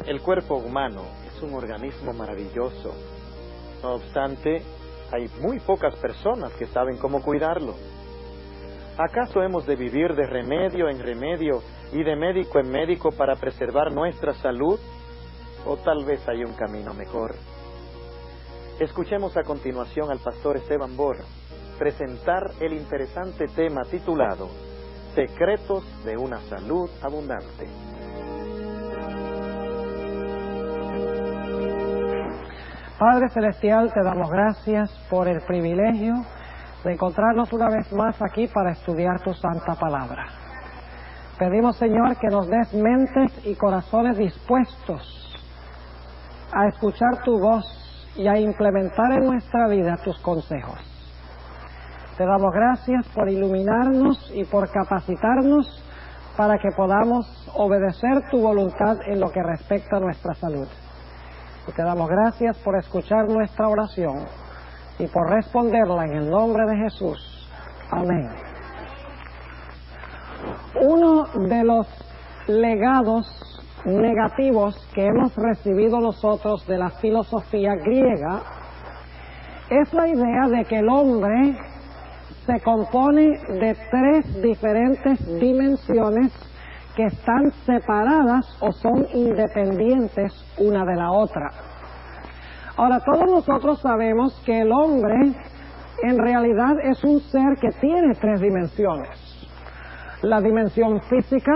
El cuerpo humano es un organismo maravilloso. No obstante, hay muy pocas personas que saben cómo cuidarlo. ¿Acaso hemos de vivir de remedio en remedio y de médico en médico para preservar nuestra salud? ¿O tal vez hay un camino mejor? Escuchemos a continuación al pastor Esteban Borra presentar el interesante tema titulado Secretos de una salud abundante. Padre Celestial, te damos gracias por el privilegio de encontrarnos una vez más aquí para estudiar tu santa palabra. Pedimos, Señor, que nos des mentes y corazones dispuestos a escuchar tu voz y a implementar en nuestra vida tus consejos. Te damos gracias por iluminarnos y por capacitarnos para que podamos obedecer tu voluntad en lo que respecta a nuestra salud. Y te damos gracias por escuchar nuestra oración y por responderla en el nombre de Jesús. Amén. Uno de los legados negativos que hemos recibido nosotros de la filosofía griega es la idea de que el hombre se compone de tres diferentes dimensiones que están separadas o son independientes una de la otra. Ahora, todos nosotros sabemos que el hombre en realidad es un ser que tiene tres dimensiones: la dimensión física,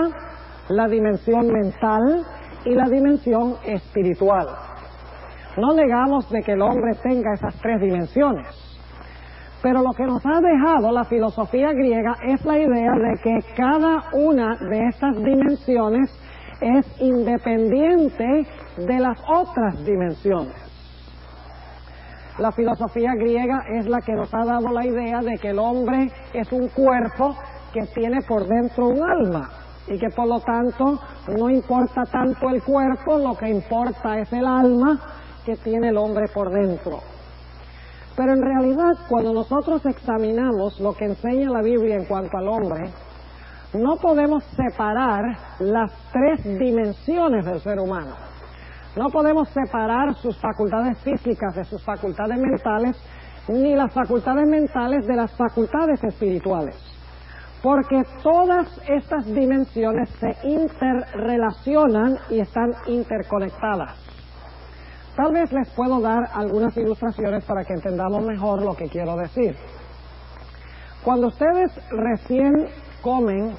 la dimensión mental y la dimensión espiritual. No negamos de que el hombre tenga esas tres dimensiones, pero lo que nos ha dejado la filosofía griega es la idea de que cada una de estas dimensiones es independiente de las otras dimensiones. La filosofía griega es la que nos ha dado la idea de que el hombre es un cuerpo que tiene por dentro un alma y que por lo tanto no importa tanto el cuerpo, lo que importa es el alma que tiene el hombre por dentro. Pero en realidad, cuando nosotros examinamos lo que enseña la Biblia en cuanto al hombre, no podemos separar las tres dimensiones del ser humano. No podemos separar sus facultades físicas de sus facultades mentales, ni las facultades mentales de las facultades espirituales, porque todas estas dimensiones se interrelacionan y están interconectadas. Tal vez les puedo dar algunas ilustraciones para que entendamos mejor lo que quiero decir. Cuando ustedes recién comen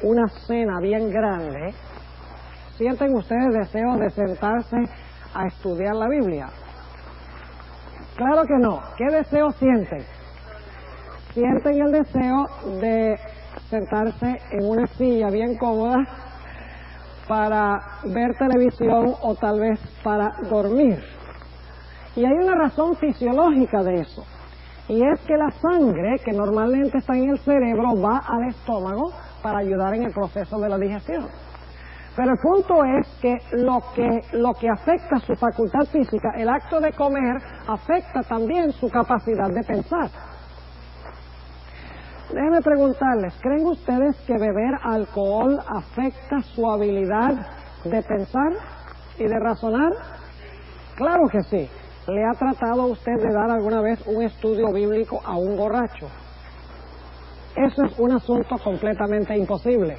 una cena bien grande, ¿sienten ustedes deseo de sentarse a estudiar la Biblia? Claro que no. ¿Qué deseo sienten? Sienten el deseo de sentarse en una silla bien cómoda para ver televisión o tal vez para dormir. Y hay una razón fisiológica de eso, y es que la sangre que normalmente está en el cerebro va al estómago para ayudar en el proceso de la digestión. Pero el punto es que lo que afecta su facultad física, el acto de comer, afecta también su capacidad de pensar. Déjenme preguntarles, ¿creen ustedes que beber alcohol afecta su habilidad de pensar y de razonar? Claro que sí. ¿Le ha tratado usted de dar alguna vez un estudio bíblico a un borracho? Eso es un asunto completamente imposible,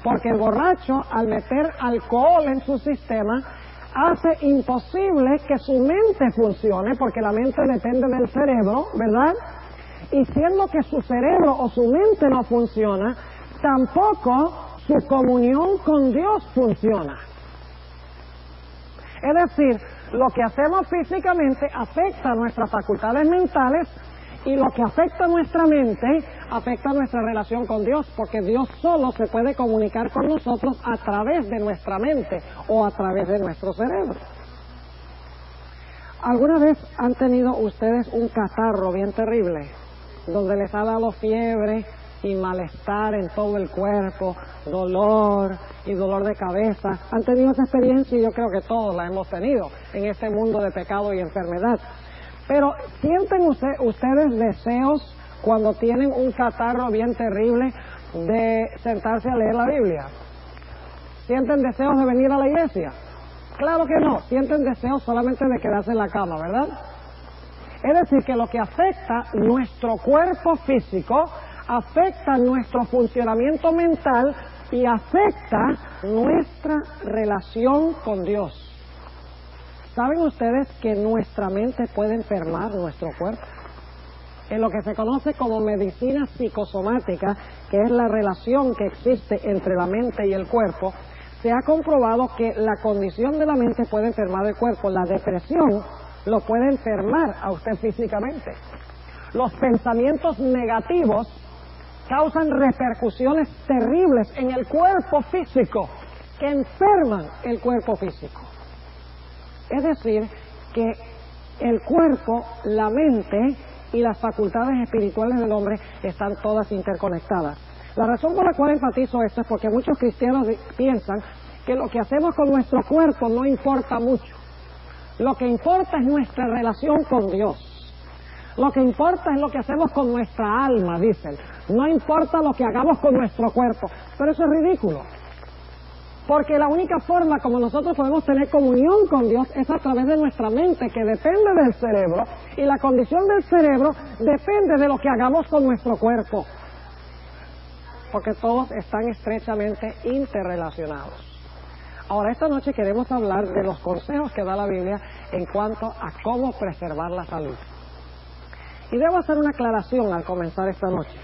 porque el borracho, al meter alcohol en su sistema, hace imposible que su mente funcione, porque la mente depende del cerebro, ¿verdad? Y siendo que su cerebro o su mente no funciona, tampoco su comunión con Dios funciona. Es decir, lo que hacemos físicamente afecta a nuestras facultades mentales, y lo que afecta a nuestra mente afecta a nuestra relación con Dios, porque Dios solo se puede comunicar con nosotros a través de nuestra mente o a través de nuestro cerebro. ¿Alguna vez han tenido ustedes un catarro bien terrible, donde les ha dado fiebre y malestar en todo el cuerpo, dolor y dolor de cabeza? ¿Han tenido esa experiencia? Y yo creo que todos la hemos tenido en este mundo de pecado y enfermedad. Pero ¿sienten ustedes deseos cuando tienen un catarro bien terrible de sentarse a leer la Biblia? ¿Sienten deseos de venir a la iglesia? Claro que no, sienten deseo solamente de quedarse en la cama, ¿verdad? Es decir, que lo que afecta nuestro cuerpo físico, afecta nuestro funcionamiento mental y afecta nuestra relación con Dios. ¿Saben ustedes que nuestra mente puede enfermar nuestro cuerpo? En lo que se conoce como medicina psicosomática, que es la relación que existe entre la mente y el cuerpo, se ha comprobado que la condición de la mente puede enfermar el cuerpo. La depresión lo puede enfermar a usted físicamente. Los pensamientos negativos causan repercusiones terribles en el cuerpo físico, que enferman el cuerpo físico. Es decir, que el cuerpo, la mente y las facultades espirituales del hombre están todas interconectadas. La razón por la cual enfatizo esto es porque muchos cristianos piensan que lo que hacemos con nuestro cuerpo no importa mucho. Lo que importa es nuestra relación con Dios. Lo que importa es lo que hacemos con nuestra alma, dicen. No importa lo que hagamos con nuestro cuerpo. Pero eso es ridículo. Porque la única forma como nosotros podemos tener comunión con Dios es a través de nuestra mente, que depende del cerebro, y la condición del cerebro depende de lo que hagamos con nuestro cuerpo. Porque todos están estrechamente interrelacionados. Ahora, esta noche queremos hablar de los consejos que da la Biblia en cuanto a cómo preservar la salud. Y debo hacer una aclaración al comenzar esta noche.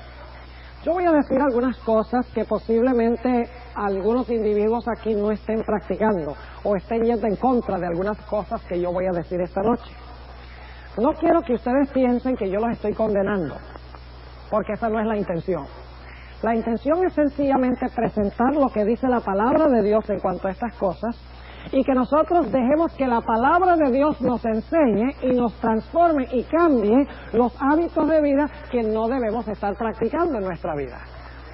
Yo voy a decir algunas cosas que posiblemente algunos individuos aquí no estén practicando o estén yendo en contra de algunas cosas que yo voy a decir esta noche. No quiero que ustedes piensen que yo los estoy condenando, porque esa no es la intención. La intención es sencillamente presentar lo que dice la palabra de Dios en cuanto a estas cosas y que nosotros dejemos que la palabra de Dios nos enseñe y nos transforme y cambie los hábitos de vida que no debemos estar practicando en nuestra vida.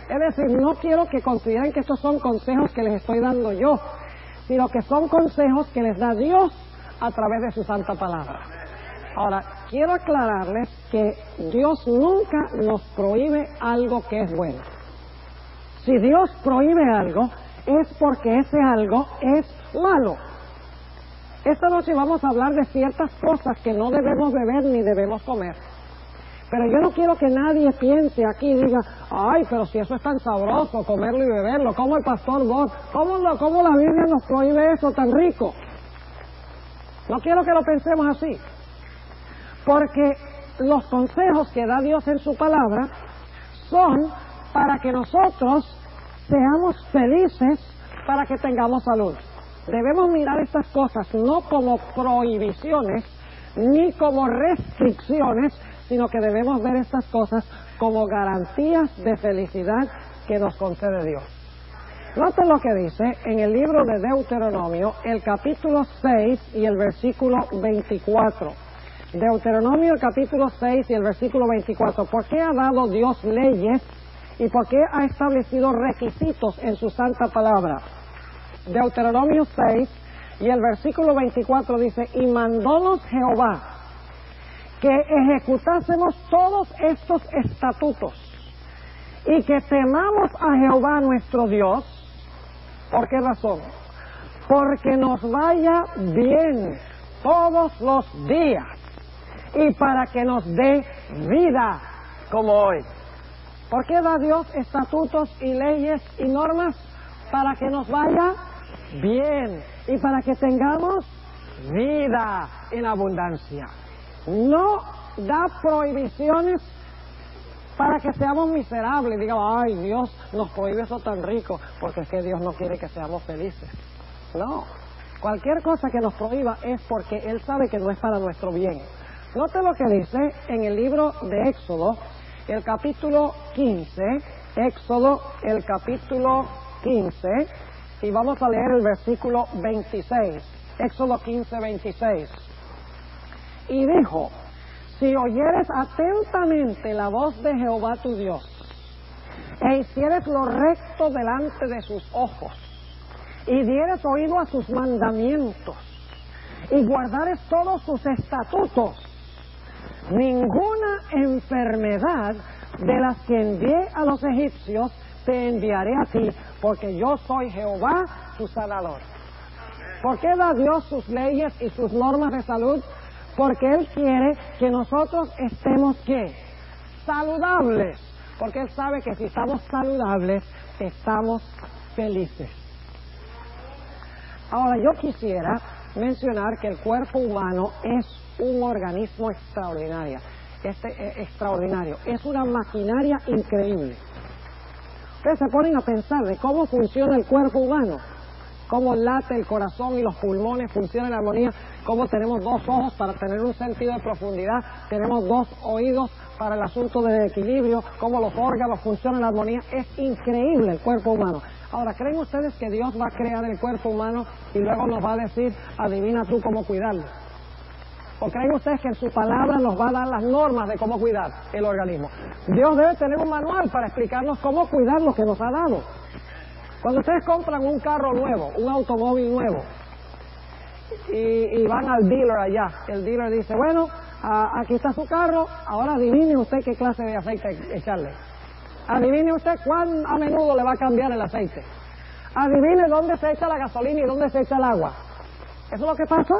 Es decir, no quiero que consideren que estos son consejos que les estoy dando yo, sino que son consejos que les da Dios a través de su santa palabra. Ahora, quiero aclararles que Dios nunca nos prohíbe algo que es bueno. Si Dios prohíbe algo, es porque ese algo es malo. Esta noche vamos a hablar de ciertas cosas que no debemos beber ni debemos comer. Pero yo no quiero que nadie piense aquí y diga, ay, pero si eso es tan sabroso, comerlo y beberlo, ¿cómo el pastor Bob? ¿Cómo la Biblia nos prohíbe eso tan rico? No quiero que lo pensemos así. Porque los consejos que da Dios en su palabra son para que nosotros seamos felices, para que tengamos salud. Debemos mirar estas cosas no como prohibiciones ni como restricciones, sino que debemos ver estas cosas como garantías de felicidad que nos concede Dios. Noten lo que dice en el libro de Deuteronomio, el capítulo 6 y el versículo 24. Deuteronomio, el capítulo 6 y el versículo 24. ¿Por qué ha dado Dios leyes y por qué ha establecido requisitos en su santa palabra? Deuteronomio 6 y el versículo 24 dice, y mandónos Jehová que ejecutásemos todos estos estatutos y que temamos a Jehová nuestro Dios. ¿Por qué razón? Porque nos vaya bien todos los días y para que nos dé vida como hoy. ¿Por qué da Dios estatutos y leyes y normas? Para que nos vaya bien y para que tengamos vida en abundancia. No da prohibiciones para que seamos miserables. Diga, ay, Dios nos prohíbe eso tan rico, porque es que Dios no quiere que seamos felices. No, cualquier cosa que nos prohíba es porque Él sabe que no es para nuestro bien. Note lo que dice en el libro de Éxodo, el capítulo 15, Éxodo, el capítulo 15, y vamos a leer el versículo 26, Éxodo 15, 26. Y dijo, si oyeres atentamente la voz de Jehová tu Dios, e hicieres lo recto delante de sus ojos, y dieres oído a sus mandamientos, y guardares todos sus estatutos, ninguna enfermedad de las que envié a los egipcios te enviaré a ti, porque yo soy Jehová tu sanador. ¿Por qué da Dios sus leyes y sus normas de salud? Porque Él quiere que nosotros estemos, ¿qué? Saludables. Porque Él sabe que si estamos saludables, estamos felices. Ahora, yo quisiera mencionar que el cuerpo humano es un organismo extraordinario. Extraordinario. Es una maquinaria increíble. Ustedes se ponen a pensar de cómo funciona el cuerpo humano, cómo late el corazón y los pulmones, funcionan en armonía, cómo tenemos dos ojos para tener un sentido de profundidad, tenemos dos oídos para el asunto del equilibrio, cómo los órganos funcionan en armonía. Es increíble el cuerpo humano. Ahora, ¿creen ustedes que Dios va a crear el cuerpo humano y luego nos va a decir, adivina tú cómo cuidarlo? ¿O creen ustedes que en su palabra nos va a dar las normas de cómo cuidar el organismo? Dios debe tener un manual para explicarnos cómo cuidar lo que nos ha dado. Cuando ustedes compran un carro nuevo, un automóvil nuevo, y van al dealer allá, el dealer dice, bueno, aquí está su carro, ahora adivine usted qué clase de aceite echarle. Adivine usted cuán a menudo le va a cambiar el aceite. Adivine dónde se echa la gasolina y dónde se echa el agua. ¿Eso es lo que pasa?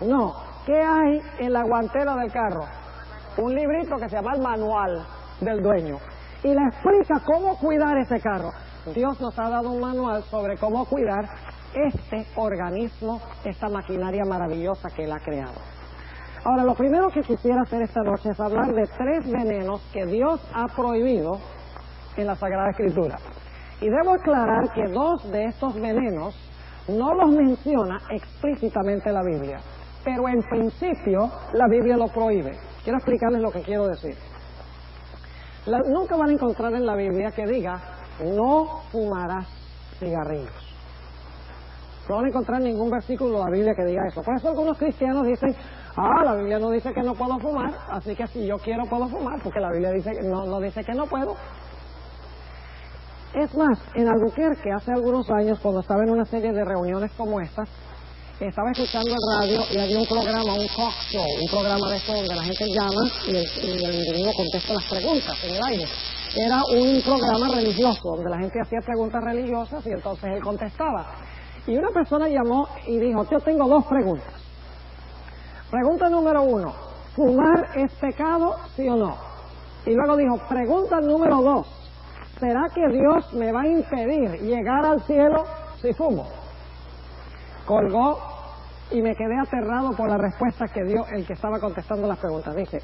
No. ¿Qué hay en la guantera del carro? Un librito que se llama el manual del dueño. Y le explica cómo cuidar ese carro. Dios nos ha dado un manual sobre cómo cuidar este organismo, esta maquinaria maravillosa que Él ha creado. Ahora, lo primero que quisiera hacer esta noche es hablar de 3 venenos que Dios ha prohibido en la Sagrada Escritura. Y debo aclarar que 2 de estos venenos no los menciona explícitamente la Biblia, pero en principio la Biblia lo prohíbe. Quiero explicarles lo que quiero decir. Nunca van a encontrar en la Biblia que diga, no fumarás cigarrillos. No van a encontrar ningún versículo de la Biblia que diga eso. Por eso algunos cristianos dicen, la Biblia no dice que no puedo fumar, así que si yo quiero puedo fumar, porque la Biblia dice no dice que no puedo. Es más, en Albuquerque, hace algunos años, cuando estaba en una serie de reuniones como estas, estaba escuchando el radio y había un programa, un talk show, un programa de esto donde la gente llama y el individuo contesta las preguntas en el aire. Era un programa religioso, donde la gente hacía preguntas religiosas y entonces él contestaba. Y una persona llamó y dijo, yo tengo 2 preguntas. Pregunta número 1, ¿fumar es pecado, sí o no? Y luego dijo, pregunta número 2, ¿será que Dios me va a impedir llegar al cielo si fumo? Colgó y me quedé aterrado por la respuesta que dio el que estaba contestando las preguntas. Dice,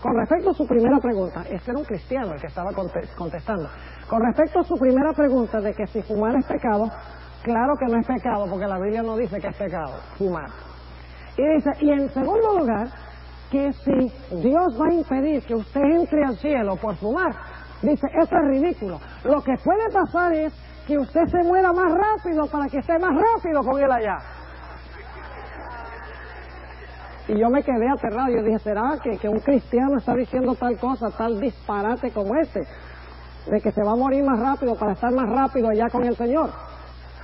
con respecto a su primera pregunta, este era un cristiano el que estaba contestando, con respecto a su primera pregunta de que si fumar es pecado, claro que no es pecado, porque la Biblia no dice que es pecado fumar. Y dice, y en segundo lugar, que si Dios va a impedir que usted entre al cielo por fumar, dice, eso es ridículo. Lo que puede pasar es que usted se muera más rápido para que esté más rápido con Él allá. Y yo me quedé aterrado. Yo dije, ¿será que un cristiano está diciendo tal cosa, tal disparate como este? De que se va a morir más rápido para estar más rápido allá con el Señor.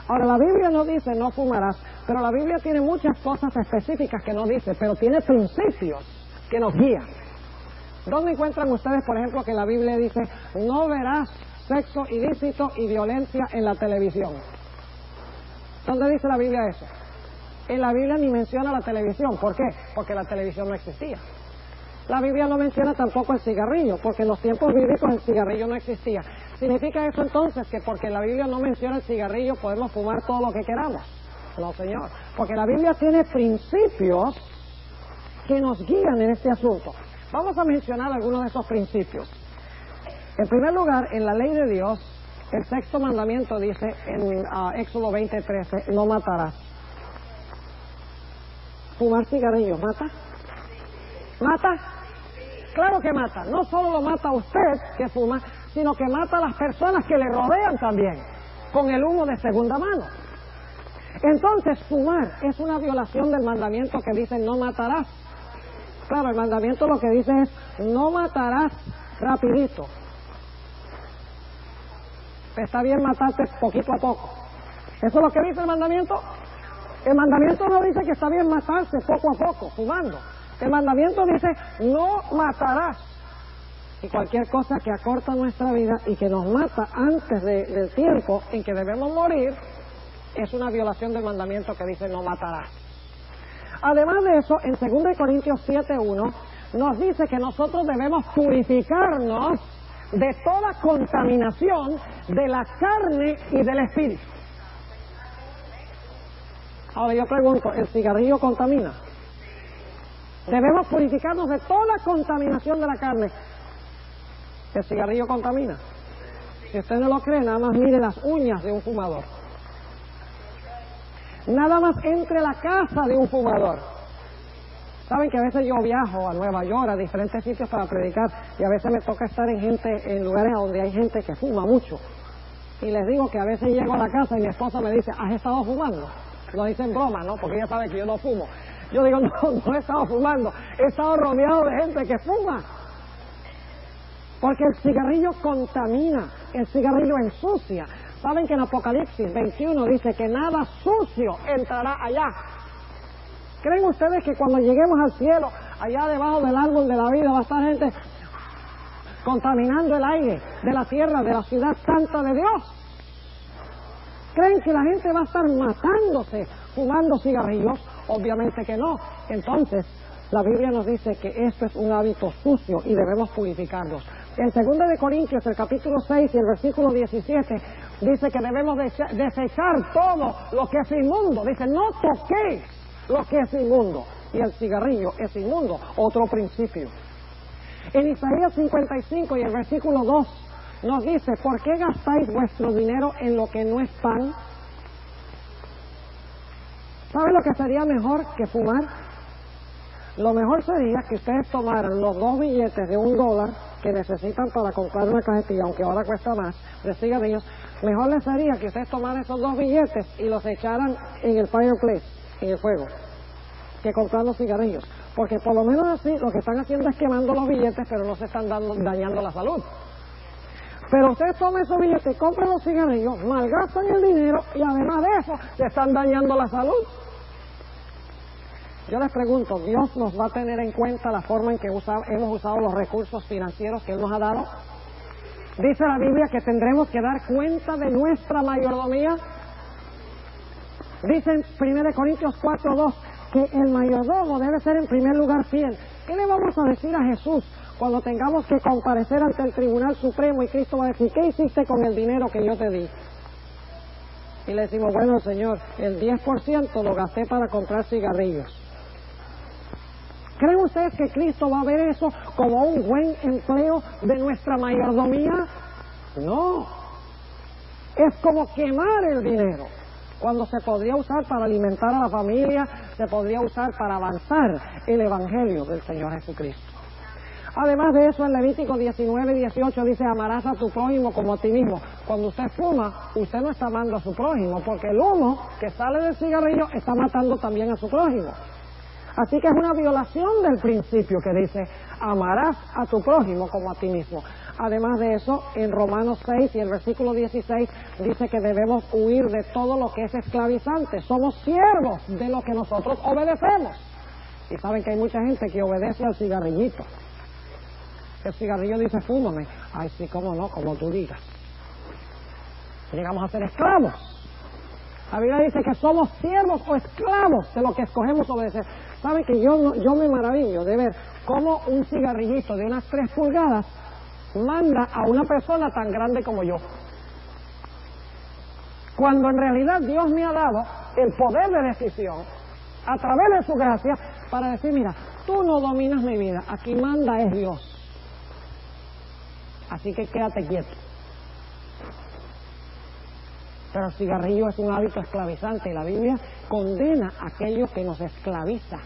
Ahora, la Biblia no dice no fumarás, pero la Biblia tiene muchas cosas específicas que no dice, pero tiene principios que nos guían. ¿Dónde encuentran ustedes, por ejemplo, que la Biblia dice no verás sexo ilícito y violencia en la televisión? ¿Dónde dice la Biblia eso? En la Biblia ni menciona la televisión. ¿Por qué? Porque la televisión no existía. La Biblia no menciona tampoco el cigarrillo, porque en los tiempos bíblicos el cigarrillo no existía. ¿Significa eso entonces que porque la Biblia no menciona el cigarrillo podemos fumar todo lo que queramos? No, señor. Porque la Biblia tiene principios que nos guían en este asunto. Vamos a mencionar algunos de esos principios. En primer lugar, en la ley de Dios, el 6º mandamiento dice en Éxodo 20:13, no matarás. ¿Fumar cigarrillos mata? ¿Mata? Claro que mata. No solo lo mata a usted que fuma, sino que mata a las personas que le rodean también, con el humo de segunda mano. Entonces, fumar es una violación del mandamiento que dice no matarás. Claro, el mandamiento lo que dice es no matarás rapidito. Está bien matarte poquito a poco. ¿Eso es lo que dice el mandamiento? El mandamiento no dice que está bien matarse poco a poco, fumando. El mandamiento dice no matarás. Y cualquier cosa que acorta nuestra vida y que nos mata antes del tiempo en que debemos morir, es una violación del mandamiento que dice no matarás. Además de eso, en 2 Corintios 7:1 nos dice que nosotros debemos purificarnos de toda contaminación de la carne y del espíritu. Ahora yo pregunto, ¿el cigarrillo contamina? Debemos purificarnos de toda contaminación de la carne. ¿El cigarrillo contamina? Si usted no lo cree, nada más mire las uñas de un fumador. Nada más entre a la casa de un fumador. Saben que a veces yo viajo a Nueva York, a diferentes sitios para predicar, y a veces me toca estar en lugares donde hay gente que fuma mucho. Y les digo que a veces llego a la casa y mi esposa me dice, ¿has estado fumando? Lo dice en broma, ¿no? Porque ella sabe que yo no fumo. Yo digo, no he estado fumando, he estado rodeado de gente que fuma. Porque el cigarrillo contamina, el cigarrillo ensucia. Saben que en Apocalipsis 21 dice que nada sucio entrará allá. ¿Creen ustedes que cuando lleguemos al cielo, allá debajo del árbol de la vida, va a estar gente contaminando el aire de la tierra, de la ciudad santa de Dios? ¿Creen que la gente va a estar matándose fumando cigarrillos? Obviamente que no. Entonces, la Biblia nos dice que esto es un hábito sucio y debemos purificarnos. En 2 Corintios, el capítulo 6 y el versículo 17, dice que debemos desechar todo lo que es inmundo. Dice, no toquéis lo que es inmundo. Y el cigarrillo es inmundo. Otro principio. En Isaías 55 y el versículo 2 nos dice, ¿por qué gastáis vuestro dinero en lo que no es pan? ¿Sabe lo que sería mejor que fumar? Lo mejor sería que ustedes tomaran los 2 billetes de $1 que necesitan para comprar una cajetilla, aunque ahora cuesta más, de cigarrillos. Mejor les sería que ustedes tomaran esos 2 billetes y los echaran en el fireplace, en el fuego, que comprar los cigarrillos. Porque por lo menos así lo que están haciendo es quemando los billetes, pero no se están dañando la salud. Pero ustedes toman esos billetes, compran los cigarrillos, malgastan el dinero y además de eso, se están dañando la salud. Yo les pregunto, ¿Dios nos va a tener en cuenta la forma en que hemos usado los recursos financieros que Él nos ha dado? Dice la Biblia que tendremos que dar cuenta de nuestra mayordomía. Dice en 1 Corintios 4:2 que el mayordomo debe ser en primer lugar fiel. ¿Qué le vamos a decir a Jesús cuando tengamos que comparecer ante el Tribunal Supremo y Cristo va a decir, ¿qué hiciste con el dinero que yo te di? Y le decimos, bueno, Señor, el 10% lo gasté para comprar cigarrillos. ¿Creen ustedes que Cristo va a ver eso como un buen empleo de nuestra mayordomía? No. Es como quemar el dinero, cuando se podría usar para alimentar a la familia, se podría usar para avanzar el Evangelio del Señor Jesucristo. Además de eso, en Levítico 19:18 dice, amarás a tu prójimo como a ti mismo. Cuando usted fuma, usted no está amando a su prójimo, porque el humo que sale del cigarrillo está matando también a su prójimo. Así que es una violación del principio que dice, amarás a tu prójimo como a ti mismo. Además de eso, en Romanos 6 y el versículo 16 dice que debemos huir de todo lo que es esclavizante. Somos siervos de lo que nosotros obedecemos. Y saben que hay mucha gente que obedece al cigarrillito. El cigarrillo dice, fúmame. Ay, sí, cómo no, como tú digas. Llegamos a ser esclavos. La Biblia dice que somos siervos o esclavos de lo que escogemos obedecer. ¿Saben que yo me maravillo de ver cómo un cigarrillito de unas 3 pulgadas manda a una persona tan grande como yo? Cuando en realidad Dios me ha dado el poder de decisión a través de su gracia para decir, mira, tú no dominas mi vida, aquí manda es Dios. Así que quédate quieto. Pero el cigarrillo es un hábito esclavizante y la Biblia condena a aquello que nos esclaviza,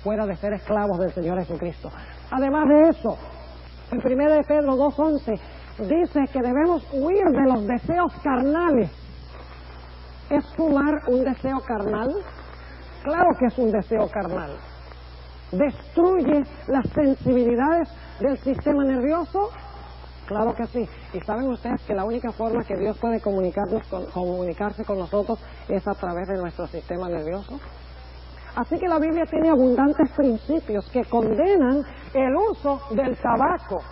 fuera de ser esclavos del Señor Jesucristo. Además de eso, en 1 Pedro 2:11 dice que debemos huir de los deseos carnales. ¿Es fumar un deseo carnal? Claro que es un deseo carnal. ¿Destruye las sensibilidades del sistema nervioso? Claro que sí. Y saben ustedes que la única forma que Dios puede comunicarse con nosotros es a través de nuestro sistema nervioso. Así que la Biblia tiene abundantes principios que condenan el uso del tabaco.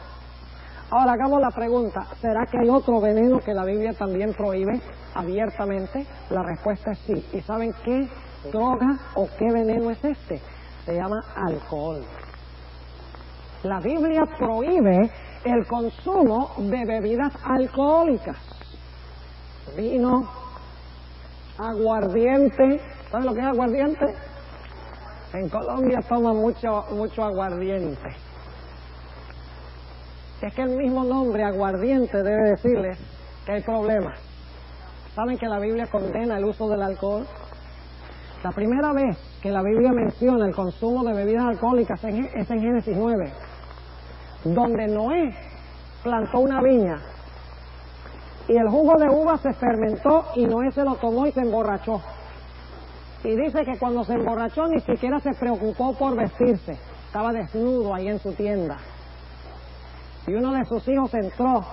Ahora hagamos la pregunta, ¿será que hay otro veneno que la Biblia también prohíbe abiertamente? La respuesta es sí. ¿Y saben qué droga o qué veneno es este? Se llama alcohol. La Biblia prohíbe el consumo de bebidas alcohólicas. Vino, aguardiente. ¿Saben lo que es aguardiente? En Colombia toman mucho aguardiente. Es que el mismo nombre, aguardiente, debe decirles que hay problemas. ¿Saben que la Biblia condena el uso del alcohol? La primera vez que la Biblia menciona el consumo de bebidas alcohólicas es en Génesis 9, donde Noé plantó una viña y el jugo de uva se fermentó y Noé se lo tomó y se emborrachó. Y dice que cuando se emborrachó ni siquiera se preocupó por vestirse, estaba desnudo ahí en su tienda. Y uno de sus hijos entró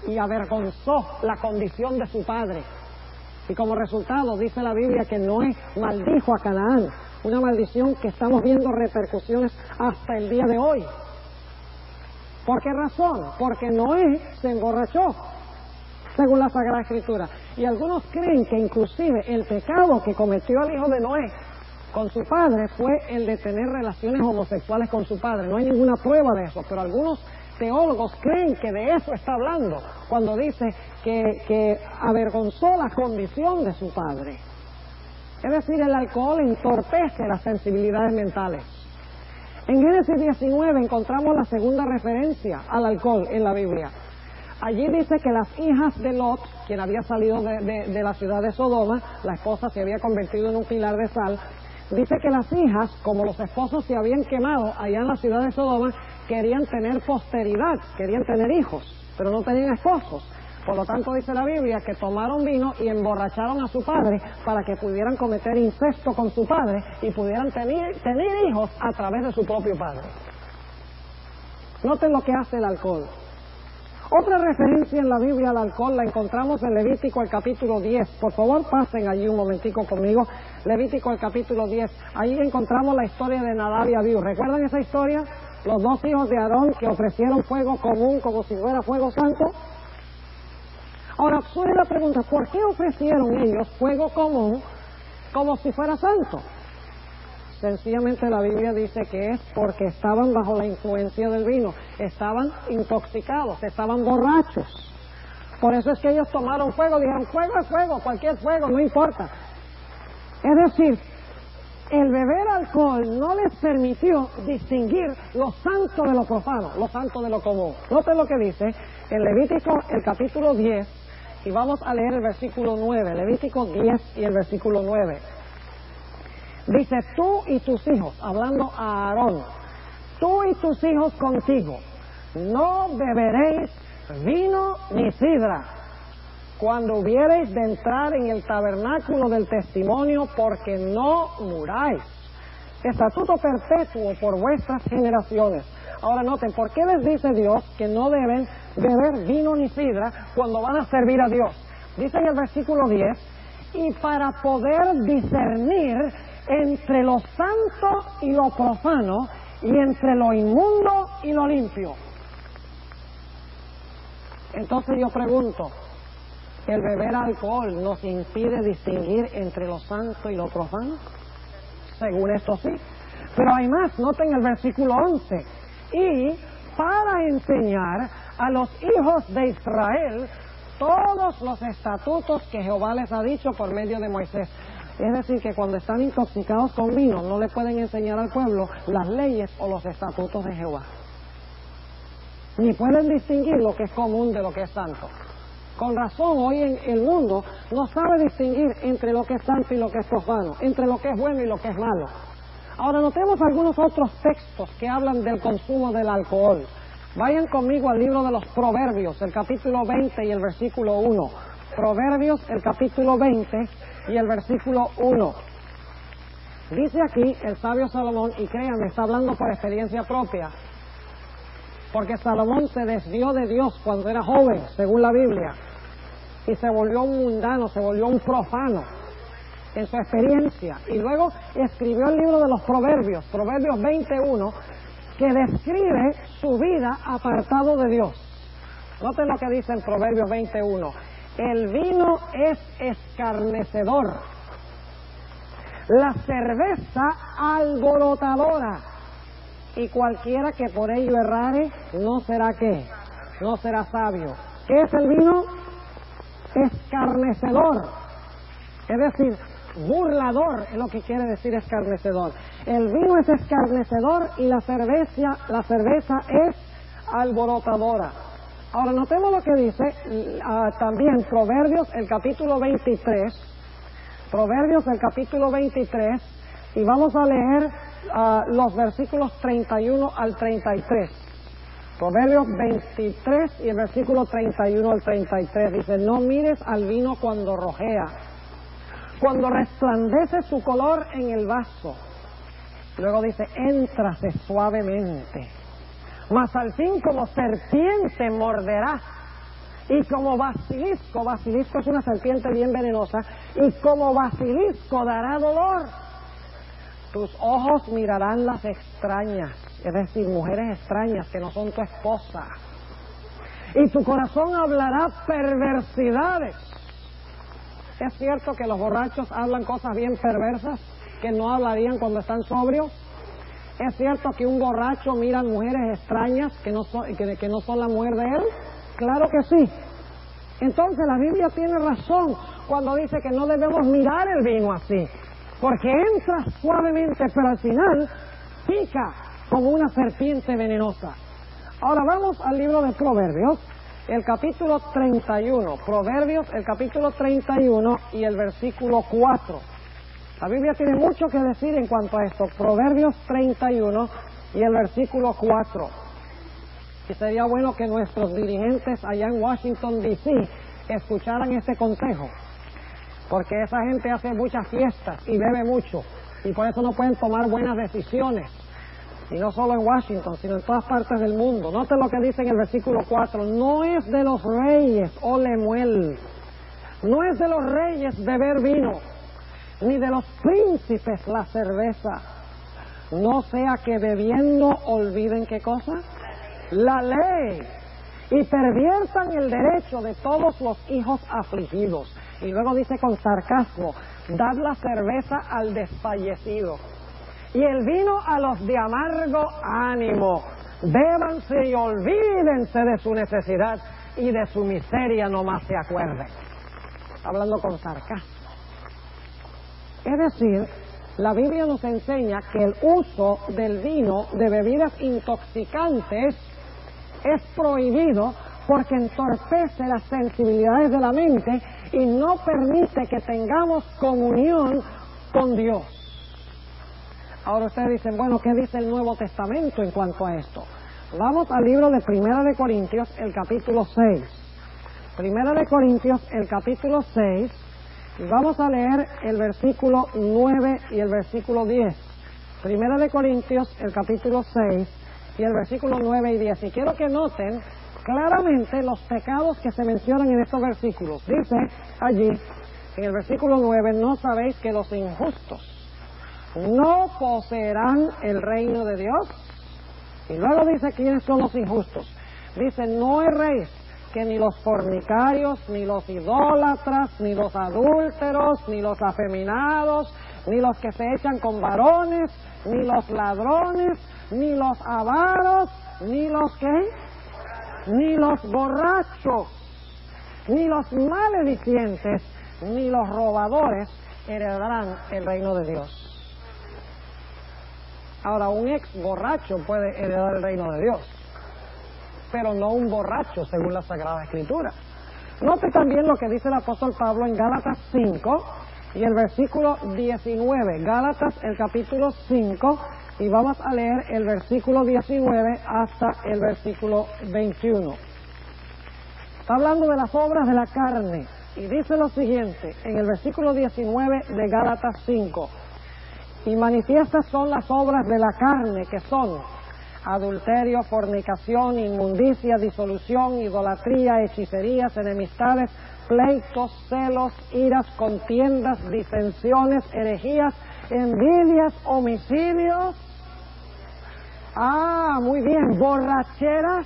y avergonzó la condición de su padre. Y como resultado dice la Biblia que Noé maldijo a Canaán, una maldición que estamos viendo repercusiones hasta el día de hoy. ¿Por qué razón? Porque Noé se emborrachó, según la Sagrada Escritura. Y algunos creen que inclusive el pecado que cometió el hijo de Noé con su padre fue el de tener relaciones homosexuales con su padre. No hay ninguna prueba de eso, pero algunos teólogos creen que de eso está hablando cuando dice que avergonzó la condición de su padre. Es decir, el alcohol entorpece las sensibilidades mentales. En Génesis 19 encontramos la segunda referencia al alcohol en la Biblia. Allí dice que las hijas de Lot, quien había salido de la ciudad de Sodoma, la esposa se había convertido en un pilar de sal. Dice que las hijas, como los esposos se habían quemado allá en la ciudad de Sodoma, querían tener posteridad, querían tener hijos, pero no tenían esposos. Por lo tanto, dice la Biblia que tomaron vino y emborracharon a su padre para que pudieran cometer incesto con su padre y pudieran tener hijos a través de su propio padre. Noten lo que hace el alcohol. Otra referencia en la Biblia al alcohol la encontramos en Levítico el capítulo 10. Por favor, pasen allí un momentico conmigo. Levítico el capítulo 10. Allí encontramos la historia de Nadab y Abiú. ¿Recuerdan esa historia? Los dos hijos de Aarón que ofrecieron fuego común como si fuera fuego santo. Ahora, surge la pregunta, ¿por qué ofrecieron ellos fuego común como si fuera santo? Sencillamente la Biblia dice que es porque estaban bajo la influencia del vino, estaban intoxicados, estaban borrachos. Por eso es que ellos tomaron fuego, dijeron, fuego es fuego, cualquier fuego, no importa. Es decir, el beber alcohol no les permitió distinguir lo santo de lo profano, lo santo de lo común. Noten lo que dice en Levítico el capítulo 10, y vamos a leer el versículo 9, Levítico 10 y el versículo 9. Dice, tú y tus hijos, hablando a Aarón, tú y tus hijos contigo, no beberéis vino ni sidra cuando hubiereis de entrar en el tabernáculo del testimonio, porque no muráis. Estatuto perpetuo por vuestras generaciones. Ahora noten, ¿por qué les dice Dios que no deben beber vino ni sidra cuando van a servir a Dios? Dice en el versículo 10, y para poder discernir entre lo santo y lo profano, y entre lo inmundo y lo limpio. Entonces yo pregunto, ¿el beber alcohol nos impide distinguir entre lo santo y lo profano? Según esto sí. Pero hay más, noten el versículo 11. Y para enseñar a los hijos de Israel todos los estatutos que Jehová les ha dicho por medio de Moisés. Es decir, que cuando están intoxicados con vino no le pueden enseñar al pueblo las leyes o los estatutos de Jehová. Ni pueden distinguir lo que es común de lo que es santo. Con razón, hoy en el mundo no sabe distinguir entre lo que es santo y lo que es profano, entre lo que es bueno y lo que es malo. Ahora notemos algunos otros textos que hablan del consumo del alcohol. Vayan conmigo al libro de los Proverbios, el capítulo 20 y el versículo 1. Proverbios, el capítulo 20 y el versículo 1. Dice aquí el sabio Salomón, y créanme, está hablando por experiencia propia, porque Salomón se desvió de Dios cuando era joven, según la Biblia, y se volvió un mundano, se volvió un profano en su experiencia, y luego escribió el libro de los Proverbios, Proverbios 21, que describe su vida apartado de Dios. Noten lo que dice en Proverbios 21. El vino es escarnecedor, la cerveza alborotadora, y cualquiera que por ello errare no será ¿qué? No será sabio. ¿Qué es el vino? Escarnecedor, es decir, burlador es lo que quiere decir escarnecedor. El vino es escarnecedor y la cerveza es alborotadora. Ahora notemos lo que dice también Proverbios el capítulo 23, Proverbios el capítulo 23, y vamos a leer los versículos 31 al 33. Proverbios 23 y el versículo 31 al 33 dice: no mires al vino cuando rojea, cuando resplandece su color en el vaso. Luego dice: éntrase suavemente, mas al fin como serpiente morderá, y como basilisco es una serpiente bien venenosa, y como basilisco dará dolor. Tus ojos mirarán las extrañas, es decir, mujeres extrañas que no son tu esposa, y tu corazón hablará perversidades. ¿Es cierto que los borrachos hablan cosas bien perversas que no hablarían cuando están sobrios? ¿Es cierto que un borracho mira mujeres extrañas que no son la mujer de él? Claro que sí. Entonces la Biblia tiene razón cuando dice que no debemos mirar el vino así, porque entra suavemente, pero al final pica como una serpiente venenosa. Ahora vamos al libro de Proverbios, el capítulo 31, Proverbios el capítulo 31 y el versículo 4. La Biblia tiene mucho que decir en cuanto a esto. Proverbios 31 y el versículo 4. Y sería bueno que nuestros dirigentes allá en Washington, D.C. escucharan este consejo, porque esa gente hace muchas fiestas y bebe mucho, y por eso no pueden tomar buenas decisiones. Y no solo en Washington, sino en todas partes del mundo. Note lo que dice en el versículo 4. No es de los reyes, oh Lemuel, no es de los reyes beber vino, ni de los príncipes la cerveza, no sea que bebiendo olviden ¿qué cosa? La ley, y perviertan el derecho de todos los hijos afligidos. Y luego dice con sarcasmo: dad la cerveza al desfallecido, y el vino a los de amargo ánimo. Bébanse y olvídense de su necesidad, y de su miseria no más se acuerden. Hablando con sarcasmo. Es decir, la Biblia nos enseña que el uso del vino, de bebidas intoxicantes, es prohibido porque entorpece las sensibilidades de la mente y no permite que tengamos comunión con Dios. Ahora ustedes dicen, bueno, ¿qué dice el Nuevo Testamento en cuanto a esto? Vamos al libro de Primera de Corintios, el capítulo 6. Primera de Corintios, el capítulo 6. Y vamos a leer el versículo 9 y el versículo 10. Primera de Corintios, el capítulo 6 y el versículo 9 y 10. Y quiero que noten claramente los pecados que se mencionan en estos versículos. Dice allí, en el versículo 9, no sabéis que los injustos no poseerán el reino de Dios. Y luego dice, ¿quiénes son los injustos? Dice, no erréis, que ni los fornicarios, ni los idólatras, ni los adúlteros, ni los afeminados, ni los que se echan con varones, ni los ladrones, ni los avaros, ni los ¿qué? Ni los borrachos, ni los maledicientes, ni los robadores heredarán el reino de Dios. Ahora, un ex borracho puede heredar el reino de Dios, pero no un borracho, según la Sagrada Escritura. Note también lo que dice el apóstol Pablo en Gálatas 5 y el versículo 19. Gálatas, el capítulo 5, y vamos a leer el versículo 19 hasta el versículo 21. Está hablando de las obras de la carne, y dice lo siguiente, en el versículo 19 de Gálatas 5. Y manifiestas son las obras de la carne, que son adulterio, fornicación, inmundicia, disolución, idolatría, hechicerías, enemistades, pleitos, celos, iras, contiendas, disensiones, herejías, envidias, homicidios, Ah, muy bien, borracheras,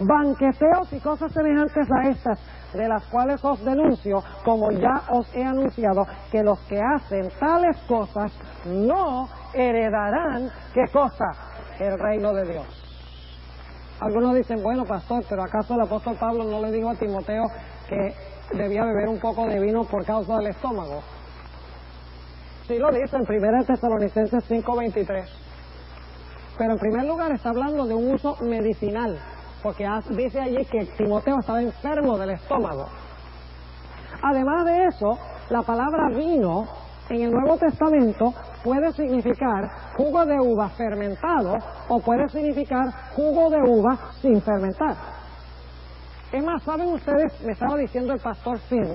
banqueteos y cosas semejantes a estas, de las cuales os denuncio, como ya os he anunciado, que los que hacen tales cosas no heredarán, ¿qué cosa? El reino de Dios. Algunos dicen, bueno, pastor, pero ¿acaso el apóstol Pablo no le dijo a Timoteo que debía beber un poco de vino por causa del estómago? Sí lo dice en 1 Tesalonicenses 5:23. Pero en primer lugar está hablando de un uso medicinal, porque dice allí que Timoteo estaba enfermo del estómago. Además de eso, la palabra vino en el Nuevo Testamento puede significar jugo de uva fermentado o puede significar jugo de uva sin fermentar. Es más, ¿saben ustedes? Me estaba diciendo el pastor Finn,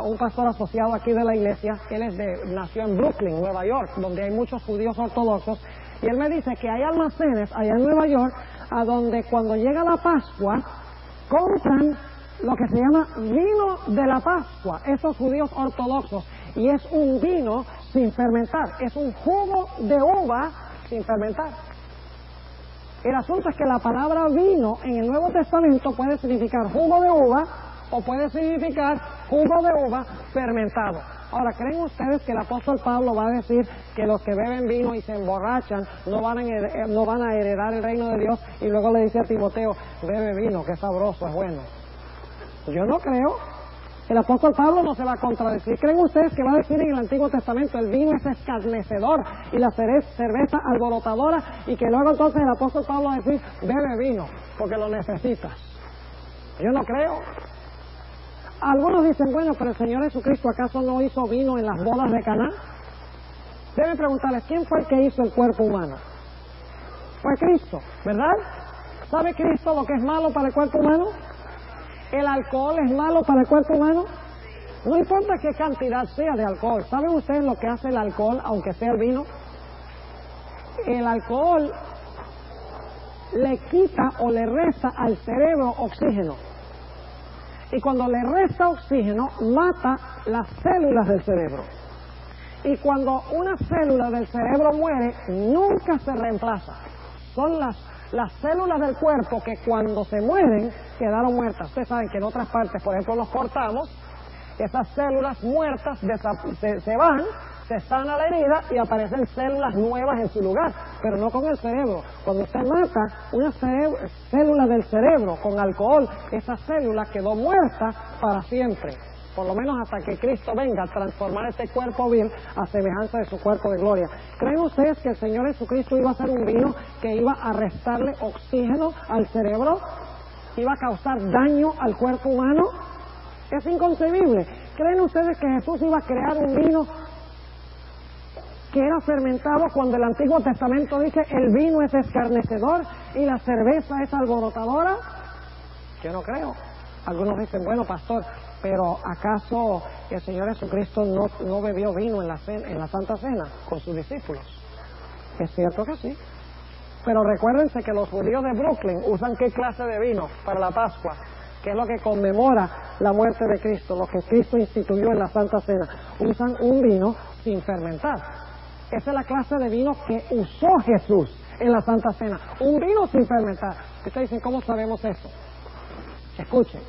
un pastor asociado aquí de la iglesia. Él nació en Brooklyn, Nueva York, donde hay muchos judíos ortodoxos, y él me dice que hay almacenes allá en Nueva York a donde cuando llega la Pascua compran lo que se llama vino de la Pascua, esos judíos ortodoxos, y es un vino sin fermentar, es un jugo de uva sin fermentar. El asunto es que la palabra vino en el Nuevo Testamento puede significar jugo de uva o puede significar jugo de uva fermentado. Ahora, ¿creen ustedes que el apóstol Pablo va a decir que los que beben vino y se emborrachan no van a heredar el reino de Dios? Y luego le dice a Timoteo, bebe vino, que sabroso, es bueno. Yo no creo. El apóstol Pablo no se va a contradecir. ¿Creen ustedes que va a decir en el Antiguo Testamento el vino es escarnecedor y la cerveza alborotadora, y que luego entonces el apóstol Pablo va a decir, bebe vino, porque lo necesitas? Yo no creo. Algunos dicen, bueno, pero el Señor Jesucristo ¿acaso no hizo vino en las bodas de Caná? Deben preguntarles, ¿quién fue el que hizo el cuerpo humano? Fue Cristo, ¿verdad? ¿Sabe Cristo lo que es malo para el cuerpo humano? ¿El alcohol es malo para el cuerpo humano? No importa qué cantidad sea de alcohol. ¿Saben ustedes lo que hace el alcohol, aunque sea el vino? El alcohol le quita o le resta al cerebro oxígeno. Y cuando le resta oxígeno, mata las células del cerebro. Y cuando una célula del cerebro muere, nunca se reemplaza. Son las células del cuerpo que cuando se mueren, quedaron muertas. Ustedes saben que en otras partes, por ejemplo, los cortamos, esas células muertas se van, se sana la herida y aparecen células nuevas en su lugar, pero no con el cerebro. Cuando usted mata una célula del cerebro con alcohol, esa célula quedó muerta para siempre, por lo menos hasta que Cristo venga a transformar este cuerpo vil a semejanza de su cuerpo de gloria. ¿Creen ustedes que el Señor Jesucristo iba a hacer un vino que iba a restarle oxígeno al cerebro? ¿Iba a causar daño al cuerpo humano? Es inconcebible. ¿Creen ustedes que Jesús iba a crear un vino que era fermentado cuando el Antiguo Testamento dice el vino es escarnecedor y la cerveza es alborotadora? Yo no creo. Algunos dicen, bueno, pastor, pero ¿acaso el Señor Jesucristo no bebió vino en la Santa Cena con sus discípulos? Es cierto que sí. Pero recuérdense que los judíos de Brooklyn usan ¿qué clase de vino para la Pascua? Que es lo que conmemora la muerte de Cristo, lo que Cristo instituyó en la Santa Cena. Usan un vino sin fermentar. Esa es la clase de vino que usó Jesús en la Santa Cena. Un vino sin fermentar. Ustedes dicen, ¿cómo sabemos eso? Escuchen.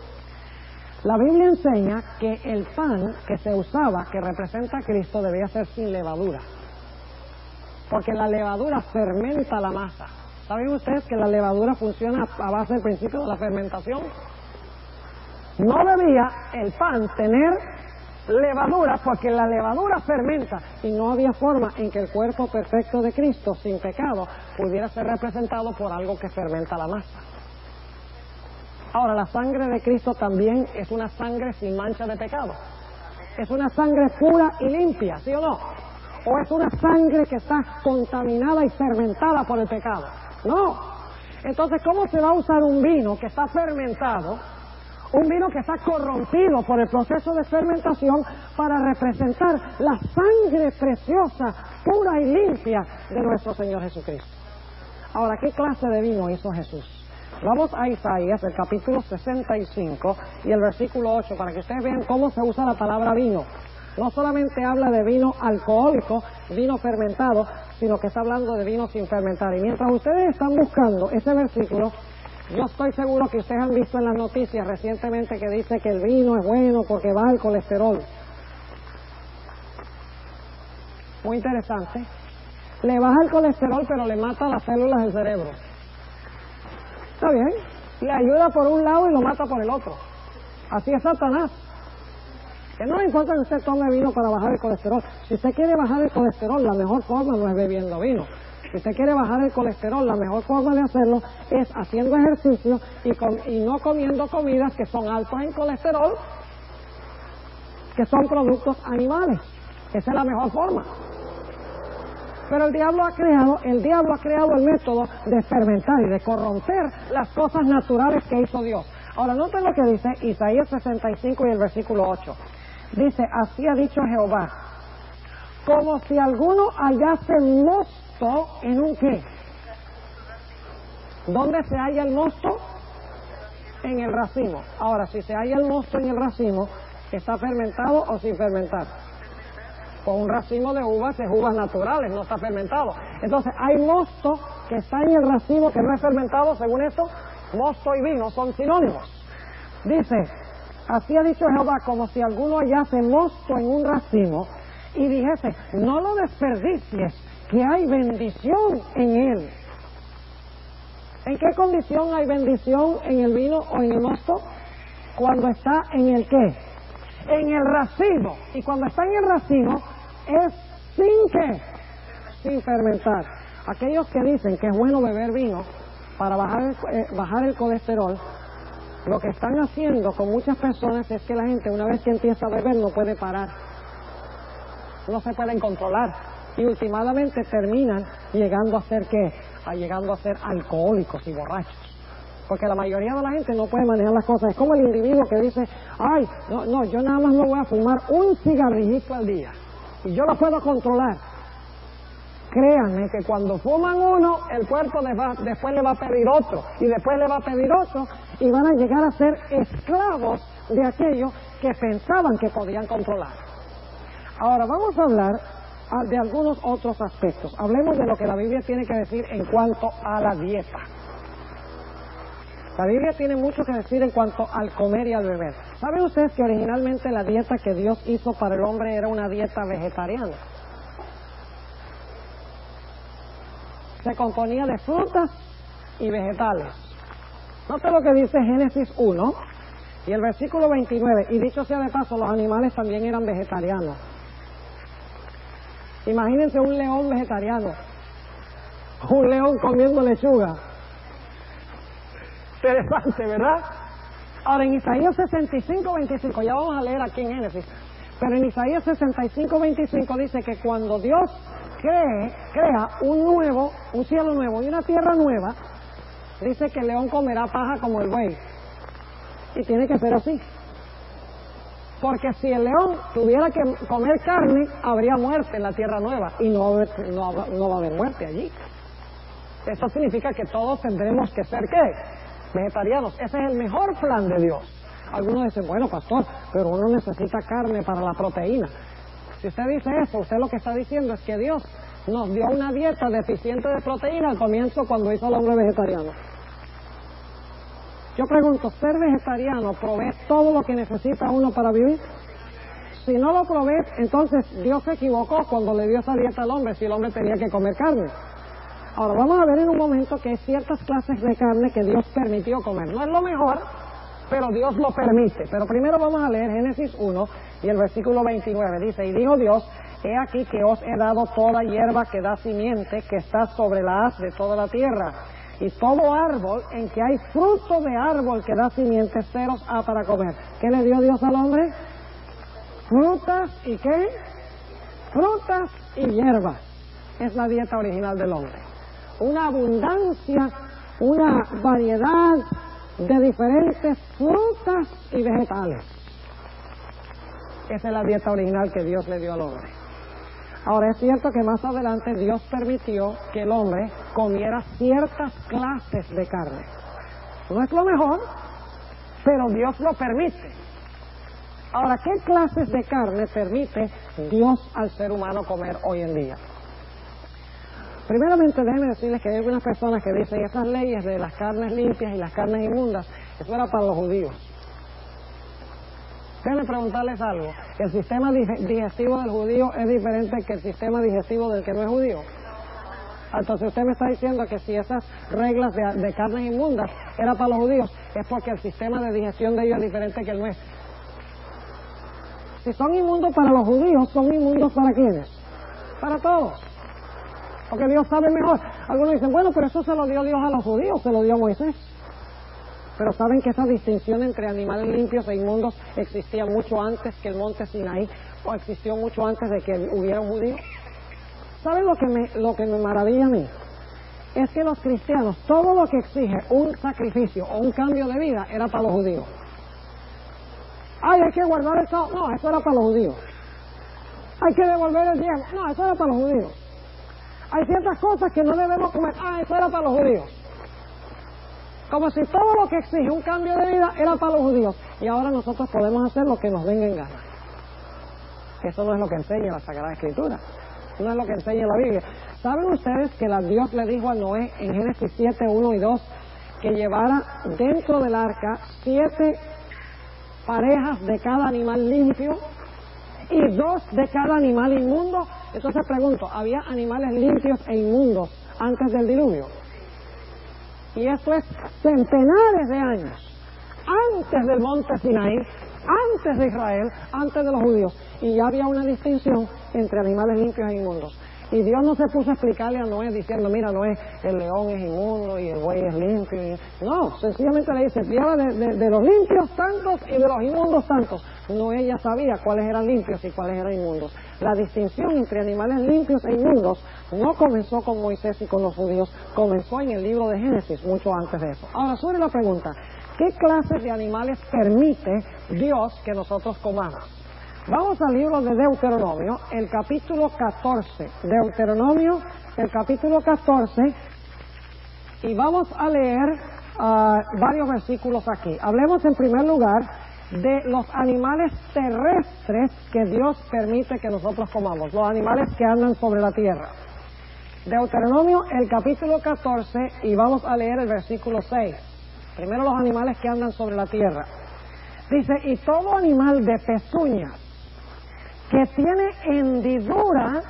La Biblia enseña que el pan que se usaba, que representa a Cristo, debía ser sin levadura. Porque la levadura fermenta la masa. ¿Saben ustedes que la levadura funciona a base del principio de la fermentación? No debía el pan tener levadura porque la levadura fermenta y no había forma en que el cuerpo perfecto de Cristo sin pecado pudiera ser representado por algo que fermenta la masa. Ahora, la sangre de Cristo también es una sangre sin mancha de pecado. Es una sangre pura y limpia, ¿sí o no? ¿O es una sangre que está contaminada y fermentada por el pecado? No. Entonces, ¿cómo se va a usar un vino que está fermentado, un vino que está corrompido por el proceso de fermentación, para representar la sangre preciosa, pura y limpia de nuestro Señor Jesucristo? Ahora, ¿qué clase de vino hizo Jesús? Vamos a Isaías, el capítulo 65 y el versículo 8, para que ustedes vean cómo se usa la palabra vino. No solamente habla de vino alcohólico, vino fermentado, sino que está hablando de vino sin fermentar. Y mientras ustedes están buscando ese versículo, yo estoy seguro que ustedes han visto en las noticias recientemente que dice que el vino es bueno porque baja el colesterol. Muy interesante. Le baja el colesterol, pero le mata las células del cerebro. ¿Está bien? Le ayuda por un lado y lo mata por el otro. Así es Satanás. Que no le importa que usted tome vino para bajar el colesterol. Si usted quiere bajar el colesterol, la mejor forma no es bebiendo vino. Si usted quiere bajar el colesterol, la mejor forma de hacerlo es haciendo ejercicio y no comiendo comidas que son altas en colesterol, que son productos animales. Esa es la mejor forma. Pero el diablo ha creado el método de fermentar y de corromper las cosas naturales que hizo Dios. Ahora, noten lo que dice Isaías 65 y el versículo 8. Dice, así ha dicho Jehová, como si alguno hallase mosto en un ¿qué? ¿Dónde se halla el mosto? En el racimo. Ahora, si se halla el mosto en el racimo, ¿está fermentado o sin fermentar? Con un racimo de uvas es uvas naturales, no está fermentado. Entonces, hay mosto que está en el racimo que no es fermentado, según esto, mosto y vino son sinónimos. Dice, así ha dicho Jehová, como si alguno hallase mosto en un racimo y dijese, no lo desperdicies, que hay bendición en él. ¿En qué condición hay bendición en el vino o en el mosto? Cuando está en el ¿qué? En el racimo. Y cuando está en el racimo es sin ¿qué? Sin fermentar. Aquellos que dicen que es bueno beber vino para bajar el colesterol, lo que están haciendo con muchas personas es que la gente, una vez que empieza a beber, no puede parar. No se pueden controlar. Y últimamente terminan llegando a ser ¿qué? Llegando a ser alcohólicos y borrachos. Porque la mayoría de la gente no puede manejar las cosas. Es como el individuo que dice, ay, no, yo nada más me voy a fumar un cigarrillito al día. Y yo lo puedo controlar. Créanme que cuando fuman uno, el cuerpo después le va a pedir otro. Y después le va a pedir otro. Y van a llegar a ser esclavos de aquello que pensaban que podían controlar. Ahora vamos a hablar de algunos otros aspectos. Hablemos de lo que la Biblia tiene que decir en cuanto a la dieta. La Biblia tiene mucho que decir en cuanto al comer y al beber. ¿Saben ustedes que originalmente la dieta que Dios hizo para el hombre era una dieta vegetariana? Se componía de frutas y vegetales. Note lo que dice Génesis 1 y el versículo 29. Y dicho sea de paso, los animales también eran vegetarianos. Imagínense un león vegetariano. Un león comiendo lechuga. Interesante, ¿verdad? Ahora en Isaías 65:25, ya vamos a leer aquí en Génesis, pero en Isaías 65:25 dice que cuando Dios crea un cielo nuevo y una tierra nueva, dice que el león comerá paja como el buey. Y tiene que ser así. Porque si el león tuviera que comer carne, habría muerte en la tierra nueva y no va a haber muerte allí. Eso significa que todos tendremos que ser ¿qué? Vegetarianos. Ese es el mejor plan de Dios. Algunos dicen, bueno, pastor, pero uno necesita carne para la proteína. Si usted dice eso, usted lo que está diciendo es que Dios nos dio una dieta deficiente de proteína al comienzo cuando hizo al hombre vegetariano. Yo pregunto, ¿ser vegetariano provee todo lo que necesita uno para vivir? Si no lo provee, entonces Dios se equivocó cuando le dio esa dieta al hombre, si el hombre tenía que comer carne. Ahora vamos a ver en un momento que hay ciertas clases de carne que Dios permitió comer. No es lo mejor, pero Dios lo permite. Pero primero vamos a leer Génesis 1 y el versículo 29. Dice, y dijo Dios, he aquí que os he dado toda hierba que da simiente, que está sobre la haz de toda la tierra. Y todo árbol en que hay fruto de árbol que da simiente, ceros ha para comer. ¿Qué le dio Dios al hombre? Frutas y ¿qué? Frutas y hierbas. Es la dieta original del hombre. Una abundancia, una variedad de diferentes frutas y vegetales. Esa es la dieta original que Dios le dio al hombre. Ahora es cierto que más adelante Dios permitió que el hombre comiera ciertas clases de carne. No es lo mejor, pero Dios lo permite. Ahora, ¿qué clases de carne permite Dios al ser humano comer hoy en día? Primeramente, déjenme decirles que hay algunas personas que dicen esas leyes de las carnes limpias y las carnes inmundas, eso era para los judíos. Déjenme preguntarles algo. ¿El sistema digestivo del judío es diferente que el sistema digestivo del que no es judío? Entonces usted me está diciendo que si esas reglas de carnes inmundas eran para los judíos, es porque el sistema de digestión de ellos es diferente que el nuestro. Si son inmundos para los judíos, ¿son inmundos para quiénes? Para todos. Porque Dios sabe mejor. Algunos dicen, bueno, pero eso se lo dio Dios a los judíos, se lo dio a Moisés. Pero saben que esa distinción entre animales limpios e inmundos existía mucho antes que el monte Sinaí, o existió mucho antes de que hubiera un judío. ¿Saben lo que me maravilla a mí? Es que los cristianos, todo lo que exige un sacrificio o un cambio de vida era para los judíos. Ay, hay que guardar el sábado. No, eso era para los judíos. Hay que devolver el diezmo. No, eso era para los judíos. Hay ciertas cosas que no debemos comer. Ah, eso era para los judíos. Como si todo lo que exige un cambio de vida era para los judíos. Y ahora nosotros podemos hacer lo que nos venga en gana. Eso no es lo que enseña la Sagrada Escritura. No es lo que enseña la Biblia. ¿Saben ustedes que Dios le dijo a Noé en Génesis 7, 1 y 2 que llevara dentro del arca 7 parejas de cada animal limpio y 2 de cada animal inmundo? Entonces pregunto, ¿había animales limpios e inmundos antes del diluvio? Y esto es centenares de años antes del monte Sinaí, antes de Israel, antes de los judíos, y ya había una distinción entre animales limpios e inmundos. Y Dios no se puso a explicarle a Noé diciendo, mira Noé, el león es inmundo y el buey es limpio. No, sencillamente le dice, lleva de los limpios tantos y de los inmundos tantos. Noé ya sabía cuáles eran limpios y cuáles eran inmundos. La distinción entre animales limpios e inmundos no comenzó con Moisés y con los judíos, comenzó en el libro de Génesis, mucho antes de eso. Ahora, sobre la pregunta, ¿qué clases de animales permite Dios que nosotros comamos? Vamos al libro de Deuteronomio, el capítulo 14. Deuteronomio, el capítulo 14, y vamos a leer varios versículos aquí. Hablemos en primer lugar de los animales terrestres que Dios permite que nosotros comamos, los animales que andan sobre la tierra. Deuteronomio, el capítulo 14, y vamos a leer el versículo 6. Primero los animales que andan sobre la tierra. Dice, y todo animal de pezuñas que tiene hendidura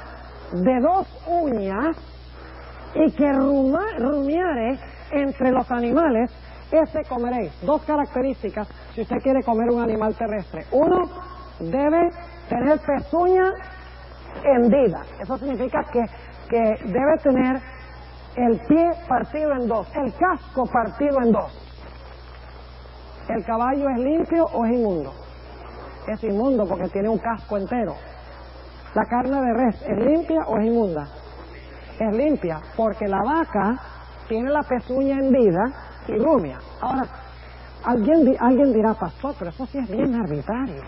de 2 uñas y que rumiare entre los animales, ese comeréis. 2 características si usted quiere comer un animal terrestre. 1, debe tener pezuña hendida. Eso significa que debe tener el pie partido en 2, el casco partido en 2. ¿El caballo es limpio o es inmundo? Es inmundo porque tiene un casco entero. ¿La carne de res es limpia o es inmunda? Es limpia porque la vaca tiene la pezuña hendida y rumia. Ahora, alguien dirá, pastor, pero eso sí es bien arbitrario.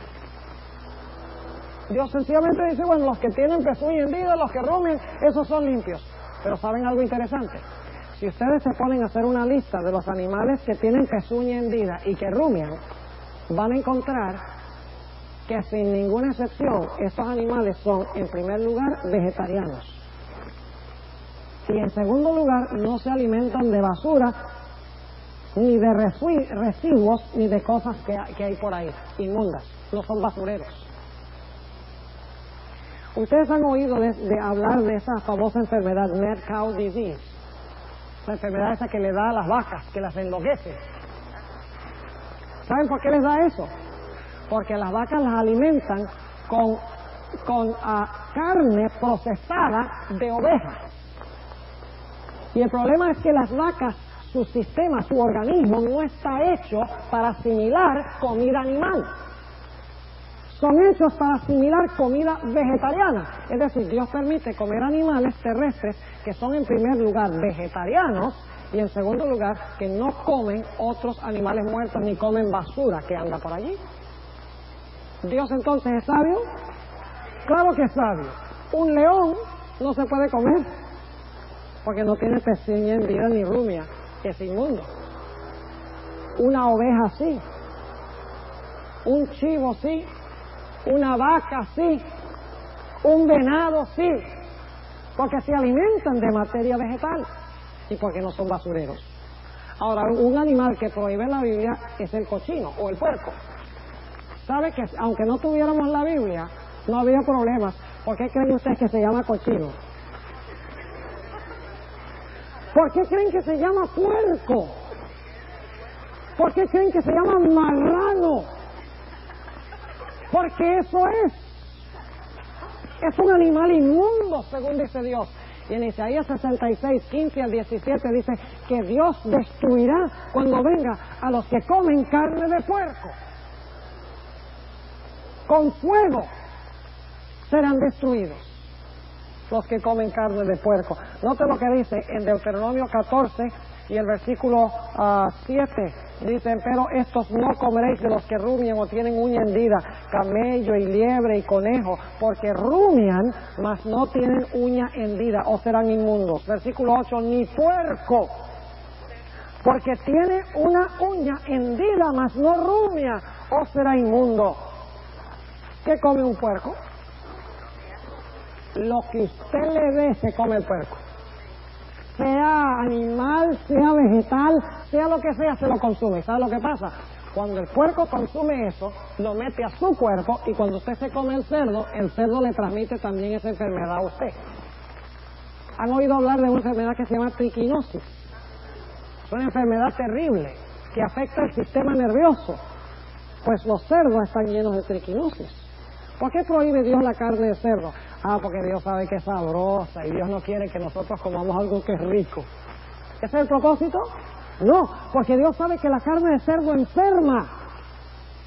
Dios sencillamente dice, bueno, los que tienen pezuña hendida, los que rumian, esos son limpios. Pero ¿saben algo interesante? Si ustedes se ponen a hacer una lista de los animales que tienen pezuña hendida y que rumian, van a encontrar que sin ninguna excepción, estos animales son, en primer lugar, vegetarianos. Y en segundo lugar, no se alimentan de basura, ni de residuos, ni de cosas que hay por ahí, inmundas. No son basureros. Ustedes han oído de hablar de esa famosa enfermedad, Mad Cow Disease. La enfermedad esa que le da a las vacas, que las enloquece. ¿Saben por qué les da eso? Porque las vacas las alimentan con carne procesada de oveja. Y el problema es que las vacas, su sistema, su organismo no está hecho para asimilar comida animal. Son hechos para asimilar comida vegetariana. Es decir, Dios permite comer animales terrestres que son en primer lugar vegetarianos y en segundo lugar que no comen otros animales muertos ni comen basura que anda por allí. ¿Dios entonces es sabio? Claro que es sabio. Un león no se puede comer porque no tiene pezuña hendida ni rumia, es inmundo. Una oveja sí, un chivo sí, una vaca sí, un venado sí, porque se alimentan de materia vegetal y porque no son basureros. Ahora, un animal que prohíbe la Biblia es el cochino o el puerco. ¿Sabe que aunque no tuviéramos la Biblia, no había problemas? ¿Por qué creen ustedes que se llama cochino? ¿Por qué creen que se llama puerco? ¿Por qué creen que se llama marrano? Porque eso es un animal inmundo, según dice Dios. Y en Isaías 66, 15 al 17 dice que Dios destruirá cuando venga a los que comen carne de puerco. Con fuego serán destruidos los que comen carne de puerco. Note lo que dice en Deuteronomio 14 y el versículo 7. Dicen, pero estos no comeréis de los que rumian o tienen uña hendida, camello y liebre y conejo, porque rumian, mas no tienen uña hendida, o serán inmundos. Versículo 8, ni puerco, porque tiene una uña hendida, mas no rumia, o será inmundo. ¿Qué come un puerco? Lo que usted le dé se come el puerco. Sea animal, sea vegetal, sea lo que sea, se lo consume. ¿Sabe lo que pasa? Cuando el puerco consume eso, lo mete a su cuerpo, y cuando usted se come el cerdo le transmite también esa enfermedad a usted. ¿Han oído hablar de una enfermedad que se llama triquinosis? Es una enfermedad terrible que afecta el sistema nervioso. Pues los cerdos están llenos de triquinosis. ¿Por qué prohíbe Dios la carne de cerdo? Porque Dios sabe que es sabrosa y Dios no quiere que nosotros comamos algo que es rico. ¿Ese es el propósito? No, porque Dios sabe que la carne de cerdo enferma.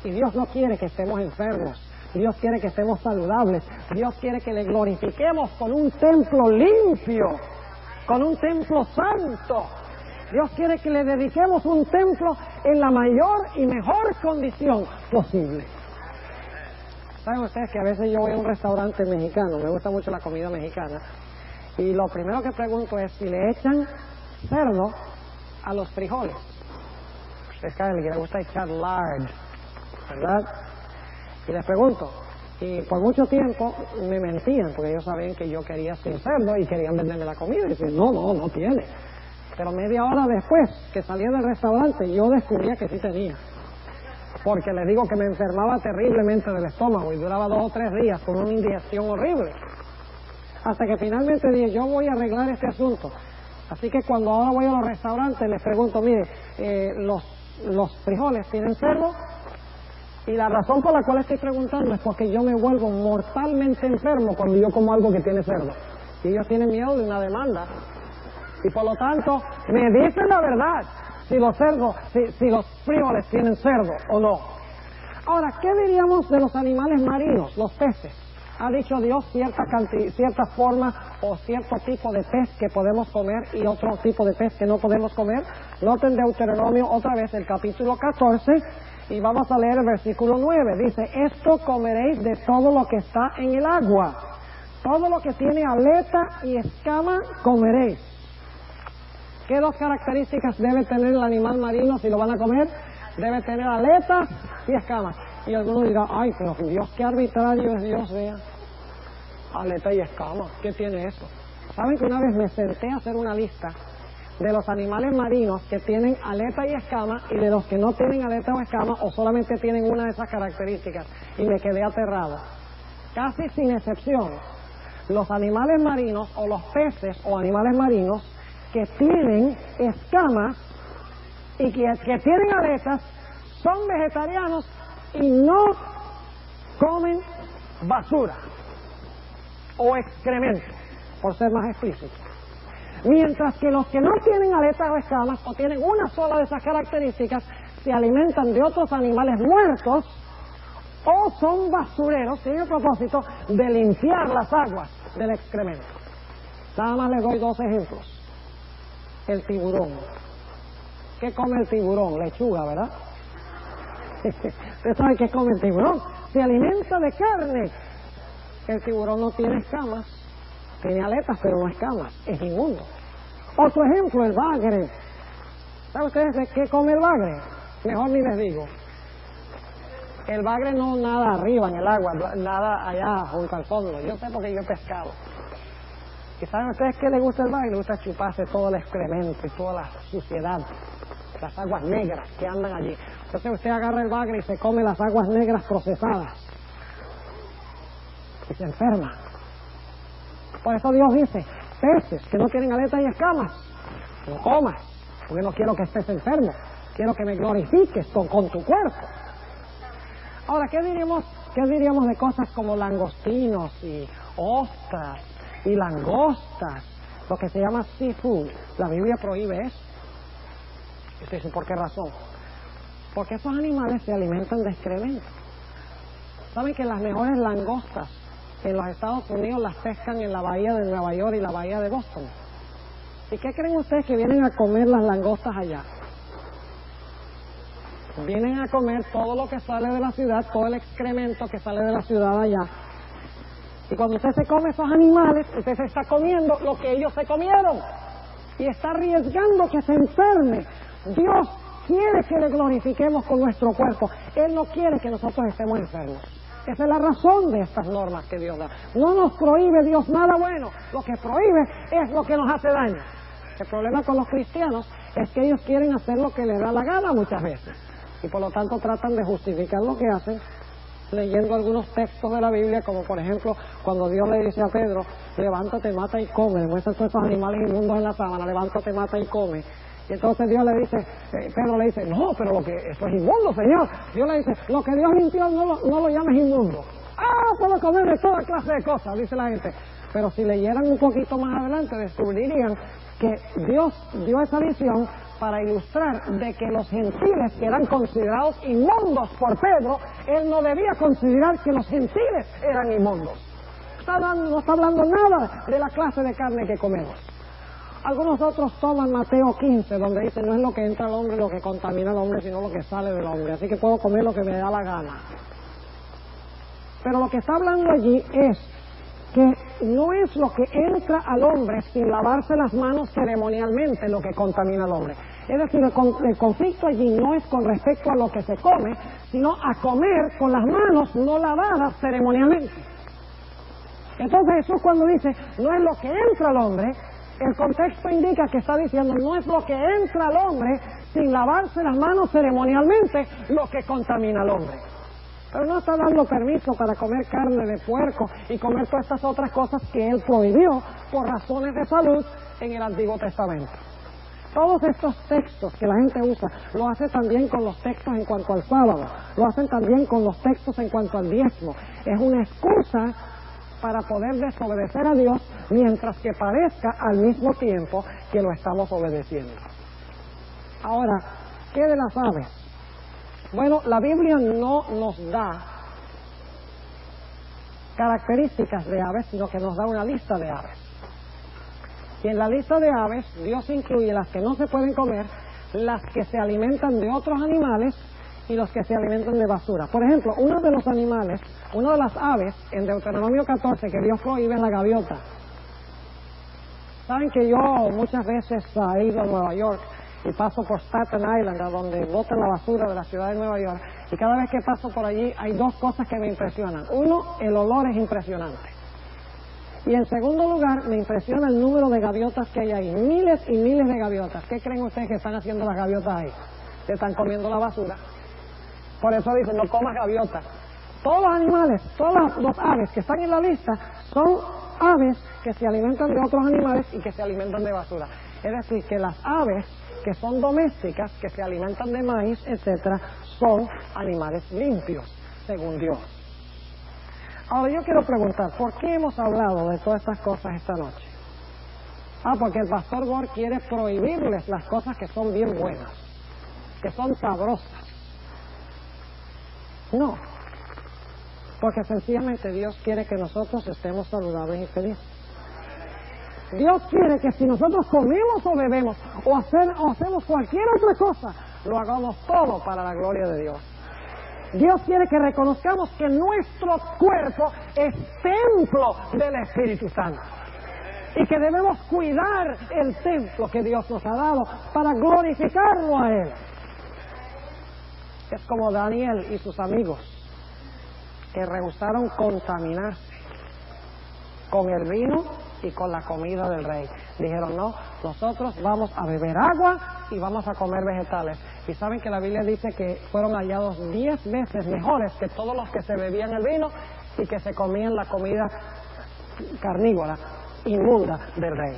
Y Dios no quiere que estemos enfermos. Dios quiere que estemos saludables. Dios quiere que le glorifiquemos con un templo limpio, con un templo santo. Dios quiere que le dediquemos un templo en la mayor y mejor condición posible. ¿Saben ustedes que a veces yo voy a un restaurante mexicano? Me gusta mucho la comida mexicana. Y lo primero que pregunto es si le echan cerdo a los frijoles. Ustedes saben que le gusta echar lard, ¿verdad? Y les pregunto. Y por mucho tiempo me mentían, porque ellos sabían que yo quería sin cerdo y querían venderme la comida. Y decían, no tiene. Pero media hora después que salía del restaurante, yo descubría que sí tenía. Porque les digo que me enfermaba terriblemente del estómago y duraba 2 o 3 días con una indigestión horrible. Hasta que finalmente dije, yo voy a arreglar este asunto. Así que cuando ahora voy a los restaurantes les pregunto, mire, los frijoles tienen cerdo. Y la razón por la cual estoy preguntando es porque yo me vuelvo mortalmente enfermo cuando yo como algo que tiene cerdo. Y ellos tienen miedo de una demanda. Y por lo tanto, me dicen la verdad. Si los cerdos, si los frijoles tienen cerdo o no. Ahora, ¿qué diríamos de los animales marinos, los peces? Ha dicho Dios cierta forma o cierto tipo de pez que podemos comer y otro tipo de pez que no podemos comer. Noten Deuteronomio otra vez el capítulo 14 y vamos a leer el versículo 9. Dice, esto comeréis de todo lo que está en el agua. Todo lo que tiene aleta y escama comeréis. ¿Qué 2 características debe tener el animal marino si lo van a comer? Debe tener aletas y escamas. Y algunos dirán, ay, pero Dios, qué arbitrario es Dios, vea. Aleta y escamas, ¿qué tiene eso? ¿Saben que una vez me senté a hacer una lista de los animales marinos que tienen aleta y escama y de los que no tienen aleta o escama o solamente tienen una de esas características? Y me quedé aterrado. Casi sin excepción, los animales marinos o los peces o animales marinos que tienen escamas y que tienen aletas son vegetarianos y no comen basura o excremento, por ser más explícito. Mientras que los que no tienen aletas o escamas o tienen una sola de esas características se alimentan de otros animales muertos o son basureros, tienen el propósito de limpiar las aguas del excremento. Nada más les doy 2 ejemplos. El tiburón. ¿Qué come el tiburón? Lechuga, ¿verdad? ¿Usted sabe qué come el tiburón? Se alimenta de carne. El tiburón no tiene escamas, tiene aletas pero no escamas, es inmundo. Otro ejemplo, el bagre. ¿Saben ustedes de qué come el bagre? Mejor ni les digo. El bagre no nada arriba en el agua, nada allá junto al fondo. Yo sé porque yo he pescado. ¿Y saben ustedes qué le gusta al bagre? Le gusta chuparse todo el excremento y toda la suciedad, las aguas negras que andan allí. Entonces usted agarra el bagre y se come las aguas negras procesadas y se enferma. Por eso Dios dice, peces que no tienen aletas y escamas, no comas, porque no quiero que estés enfermo, quiero que me glorifiques con tu cuerpo. Ahora, ¿qué diríamos de cosas como langostinos y ostras y langostas? Lo que se llama seafood. La Biblia prohíbe eso. Y usted dice, ¿por qué razón? Porque esos animales se alimentan de excremento. ¿Saben que las mejores langostas en los Estados Unidos las pescan en la bahía de Nueva York y la bahía de Boston? ¿Y qué creen ustedes que vienen a comer las langostas allá? Vienen a comer todo lo que sale de la ciudad, todo el excremento que sale de la ciudad allá. Y cuando usted se come esos animales, usted se está comiendo lo que ellos se comieron. Y está arriesgando que se enferme. Dios quiere que le glorifiquemos con nuestro cuerpo. Él no quiere que nosotros estemos enfermos. Esa es la razón de estas normas que Dios da. No nos prohíbe Dios nada bueno. Lo que prohíbe es lo que nos hace daño. El problema con los cristianos es que ellos quieren hacer lo que les da la gana muchas veces. Y por lo tanto tratan de justificar lo que hacen leyendo algunos textos de la Biblia, como por ejemplo cuando Dios le dice a Pedro, levántate, mata y come, muestra todos esos animales inmundos en la sábana, levántate, mata y come. Y entonces Dios le dice, Pedro le dice, no, pero eso es inmundo, Señor. Dios le dice, lo que Dios limpió no lo llames inmundo. Puedo comer de toda clase de cosas, dice la gente. Pero si leyeran un poquito más adelante, descubrirían que Dios dio esa visión para ilustrar de que los gentiles que eran considerados inmundos por Pedro, él no debía considerar que los gentiles eran inmundos. No está hablando nada de la clase de carne que comemos. Algunos otros toman Mateo 15, donde dice, no es lo que entra al hombre lo que contamina al hombre, sino lo que sale del hombre. Así que puedo comer lo que me da la gana. Pero lo que está hablando allí es que no es lo que entra al hombre sin lavarse las manos ceremonialmente lo que contamina al hombre. Es decir, el conflicto allí no es con respecto a lo que se come, sino a comer con las manos no lavadas ceremonialmente. Entonces Jesús cuando dice, no es lo que entra al hombre, el contexto indica que está diciendo, no es lo que entra al hombre sin lavarse las manos ceremonialmente lo que contamina al hombre. Pero no está dando permiso para comer carne de puerco y comer todas estas otras cosas que él prohibió por razones de salud en el Antiguo Testamento. Todos estos textos que la gente usa, lo hace también con los textos en cuanto al sábado, lo hacen también con los textos en cuanto al diezmo. Es una excusa para poder desobedecer a Dios mientras que parezca al mismo tiempo que lo estamos obedeciendo. Ahora, ¿qué de las aves? Bueno, la Biblia no nos da características de aves, sino que nos da una lista de aves. Y en la lista de aves, Dios incluye las que no se pueden comer, las que se alimentan de otros animales y los que se alimentan de basura. Por ejemplo, uno de los animales, una de las aves, en Deuteronomio 14, que Dios prohíbe es la gaviota. Saben que yo muchas veces he ido a Nueva York y paso por Staten Island, a donde botan la basura de la ciudad de Nueva York, y cada vez que paso por allí hay dos cosas que me impresionan. Uno, el olor es impresionante. Y en segundo lugar, me impresiona el número de gaviotas que hay ahí. Miles y miles de gaviotas. ¿Qué creen ustedes que están haciendo las gaviotas ahí? Se están comiendo la basura. Por eso dicen, no comas gaviotas. Todos los animales, todas las aves que están en la lista, son aves que se alimentan de otros animales y que se alimentan de basura. Es decir, que las aves que son domésticas, que se alimentan de maíz, etcétera, son animales limpios, según Dios. Ahora yo quiero preguntar, ¿por qué hemos hablado de todas estas cosas esta noche? Porque el pastor Gore quiere prohibirles las cosas que son bien buenas, que son sabrosas. No, porque sencillamente Dios quiere que nosotros estemos saludables y felices. Dios quiere que si nosotros comemos o bebemos o hacemos cualquier otra cosa, lo hagamos todo para la gloria de Dios. Dios quiere que reconozcamos que nuestro cuerpo es templo del Espíritu Santo y que debemos cuidar el templo que Dios nos ha dado para glorificarlo a Él. Es como Daniel y sus amigos, que rehusaron contaminarse con el vino y con la comida del rey. Dijeron, no, nosotros vamos a beber agua y vamos a comer vegetales. Y saben que la Biblia dice que fueron hallados 10 veces mejores que todos los que se bebían el vino y que se comían la comida carnívora, inmunda del rey.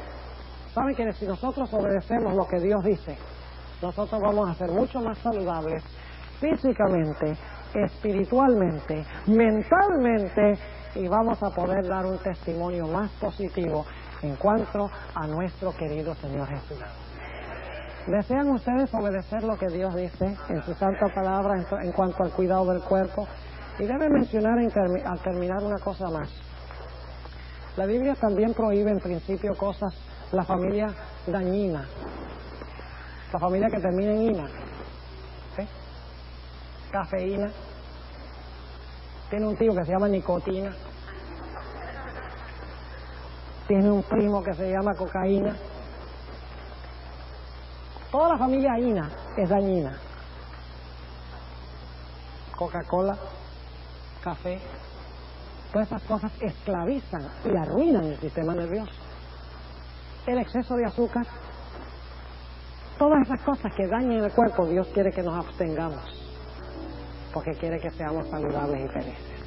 Saben que si nosotros obedecemos lo que Dios dice, nosotros vamos a ser mucho más saludables físicamente, espiritualmente, mentalmente, y vamos a poder dar un testimonio más positivo en cuanto a nuestro querido Señor Jesús. ¿Desean ustedes obedecer lo que Dios dice en su santa palabra en cuanto al cuidado del cuerpo? Y debe mencionar al terminar una cosa más. La Biblia también prohíbe en principio cosas, la familia dañina, la familia que termina en ina, ¿sí? Cafeína, tiene un tío que se llama nicotina, tiene un primo que se llama cocaína. Toda la familia ina es dañina. Coca-Cola, café, todas esas cosas esclavizan y arruinan el sistema nervioso. El exceso de azúcar, todas esas cosas que dañan el cuerpo, Dios quiere que nos abstengamos, porque quiere que seamos saludables y felices.